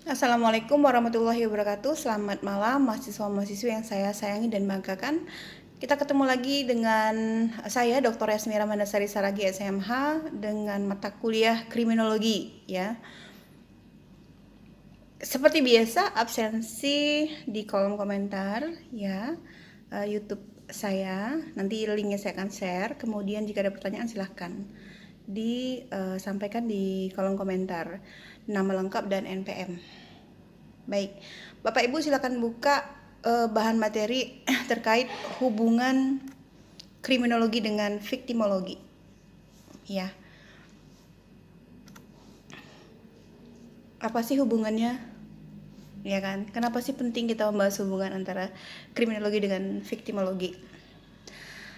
Assalamualaikum warahmatullahi wabarakatuh. Selamat malam mahasiswa-mahasiswi yang saya sayangi dan banggakan. Kita ketemu lagi dengan saya Dr. Yasmira Mandasari Saragi SMH dengan mata kuliah kriminologi ya. Seperti biasa absensi di kolom komentar ya, YouTube saya. Nanti linknya saya akan share. Kemudian jika ada pertanyaan silahkan disampaikan di kolom komentar, nama lengkap dan NPM. Baik, Bapak Ibu silakan buka bahan materi terkait hubungan kriminologi dengan viktimologi. Ya, apa sih hubungannya? Ya kan? Kenapa sih penting kita membahas hubungan antara kriminologi dengan viktimologi?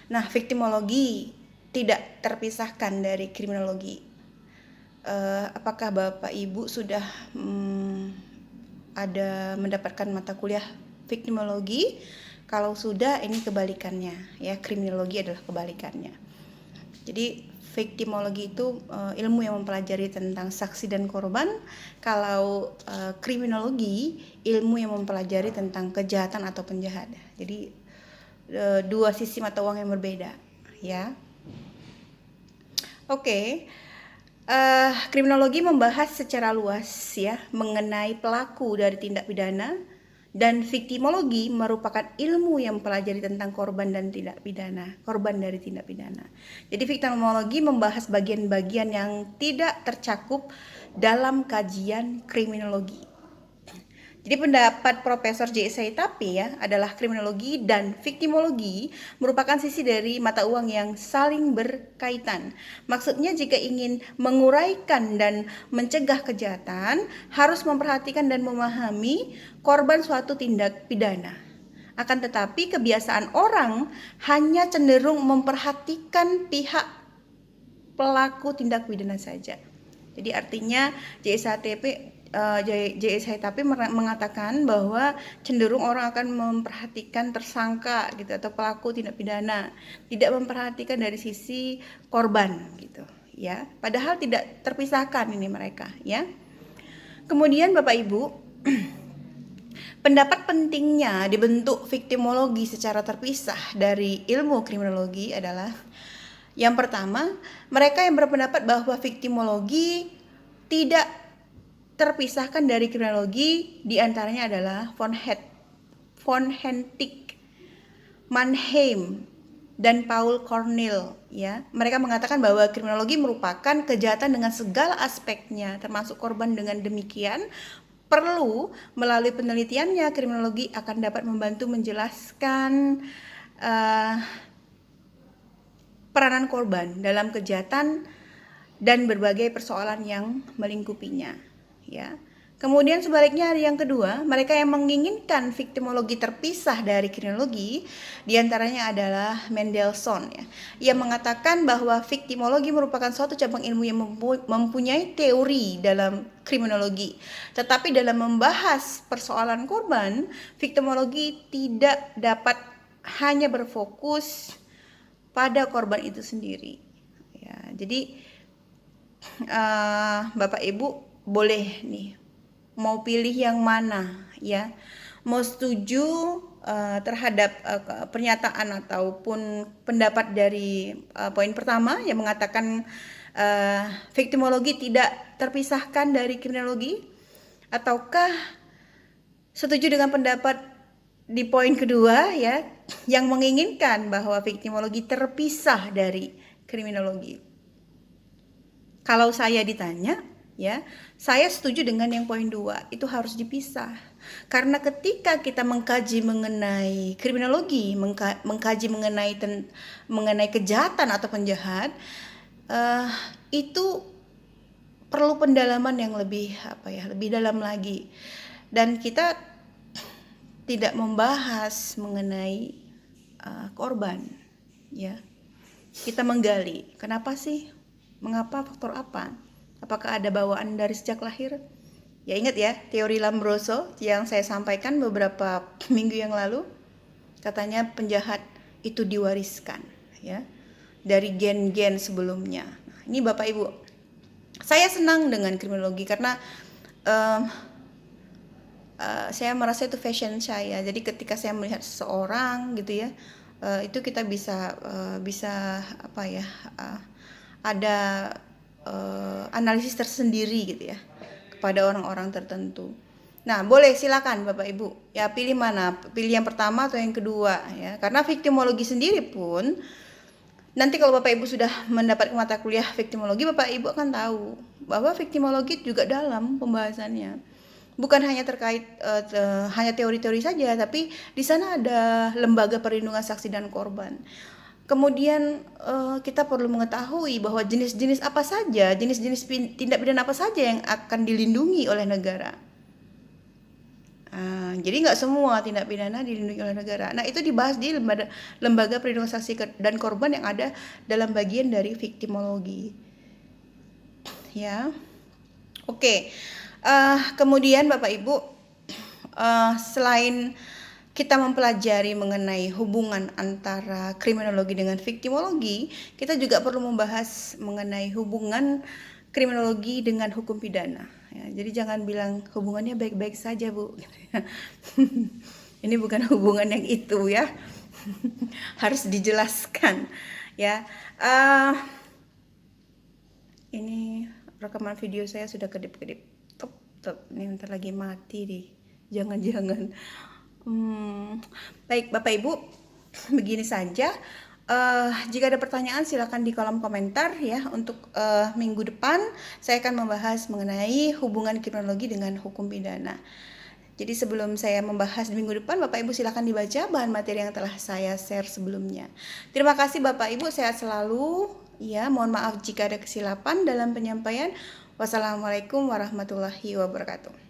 Nah, viktimologi tidak terpisahkan dari kriminologi. Apakah Bapak Ibu sudah ada mendapatkan mata kuliah viktimologi? Kalau sudah, ini kebalikannya ya, kriminologi adalah kebalikannya. Jadi viktimologi itu ilmu yang mempelajari tentang saksi dan korban. Kalau kriminologi ilmu yang mempelajari tentang kejahatan atau penjahat. Jadi dua sisi mata uang yang berbeda ya. Oke. Kriminologi membahas secara luas ya mengenai pelaku dari tindak pidana, dan viktimologi merupakan ilmu yang mempelajari tentang korban dan tindak pidana, korban dari tindak pidana. Jadi viktimologi membahas bagian-bagian yang tidak tercakup dalam kajian kriminologi. Jadi pendapat Profesor J. Saitapi ya adalah kriminologi dan viktimologi merupakan sisi dari mata uang yang saling berkaitan. Maksudnya jika ingin menguraikan dan mencegah kejahatan, harus memperhatikan dan memahami korban suatu tindak pidana. Akan tetapi kebiasaan orang hanya cenderung memperhatikan pihak pelaku tindak pidana saja. Jadi artinya JS Haitapi mengatakan bahwa cenderung orang akan memperhatikan tersangka gitu atau pelaku tindak pidana, tidak memperhatikan dari sisi korban gitu ya. Padahal tidak terpisahkan ini mereka ya. Kemudian Bapak Ibu, pendapat pentingnya dibentuk viktimologi secara terpisah dari ilmu kriminologi adalah yang pertama, mereka yang berpendapat bahwa viktimologi tidak terpisahkan dari kriminologi diantaranya adalah von Hentig, Mannheim, dan Paul Cornell ya. Mereka mengatakan bahwa kriminologi merupakan kejahatan dengan segala aspeknya termasuk korban. Dengan demikian, perlu melalui penelitiannya kriminologi akan dapat membantu menjelaskan peranan korban dalam kejahatan dan berbagai persoalan yang melingkupinya ya. Kemudian sebaliknya ada yang kedua, mereka yang menginginkan viktimologi terpisah dari kriminologi, diantaranya adalah Mendelssohn ya. Ia mengatakan bahwa viktimologi merupakan suatu cabang ilmu yang mempunyai teori dalam kriminologi, tetapi dalam membahas persoalan korban, viktimologi tidak dapat hanya berfokus pada korban itu sendiri ya. Jadi Bapak Ibu boleh nih mau pilih yang mana ya, mau setuju terhadap pernyataan ataupun pendapat dari poin pertama yang mengatakan viktimologi tidak terpisahkan dari kriminologi, ataukah setuju dengan pendapat di poin kedua ya yang menginginkan bahwa viktimologi terpisah dari kriminologi. Kalau saya ditanya ya, saya setuju dengan yang poin 2, itu harus dipisah. Karena ketika kita mengkaji mengenai kriminologi, mengkaji mengenai kejahatan atau penjahat, itu perlu pendalaman yang lebih lebih dalam lagi. Dan kita tidak membahas mengenai korban ya. Kita menggali, kenapa sih? Mengapa, faktor apa? Apakah ada bawaan dari sejak lahir? Ya ingat ya, teori Lombroso yang saya sampaikan beberapa minggu yang lalu. Katanya penjahat itu diwariskan ya dari gen-gen sebelumnya. Nah, ini Bapak Ibu, saya senang dengan kriminologi karena saya merasa itu fashion saya. Jadi ketika saya melihat seseorang gitu ya, itu kita bisa apa ya, ada analisis tersendiri gitu ya kepada orang-orang tertentu. Nah, boleh silakan Bapak Ibu. Ya, pilih mana? Pilih yang pertama atau yang kedua ya. Karena viktimologi sendiri pun nanti kalau Bapak Ibu sudah mendapat mata kuliah viktimologi, Bapak Ibu akan tahu bahwa viktimologi juga dalam pembahasannya. Bukan hanya terkait hanya teori-teori saja, tapi di sana ada lembaga perlindungan saksi dan korban. Kemudian kita perlu mengetahui bahwa jenis-jenis apa saja, jenis-jenis tindak pidana apa saja yang akan dilindungi oleh negara. Jadi nggak semua tindak pidana dilindungi oleh negara. Nah, itu dibahas di lembaga perlindungan saksi dan korban yang ada dalam bagian dari viktimologi. Ya, oke. Kemudian Bapak Ibu, selain kita mempelajari mengenai hubungan antara kriminologi dengan viktimologi, kita juga perlu membahas mengenai hubungan kriminologi dengan hukum pidana. Ya, jadi jangan bilang hubungannya baik-baik saja, Bu. Ini bukan hubungan yang itu ya. Harus dijelaskan ya. Ini rekaman video saya sudah kedip-kedip. Ini ntar lagi mati nih. Jangan-jangan. Baik Bapak Ibu, begini saja. Jika ada pertanyaan silakan di kolom komentar ya. Untuk minggu depan saya akan membahas mengenai hubungan kriminologi dengan hukum pidana. Jadi sebelum saya membahas di minggu depan, Bapak Ibu silakan dibaca bahan materi yang telah saya share sebelumnya. Terima kasih Bapak Ibu, sehat selalu. Ya, mohon maaf jika ada kesilapan dalam penyampaian. Wassalamualaikum warahmatullahi wabarakatuh.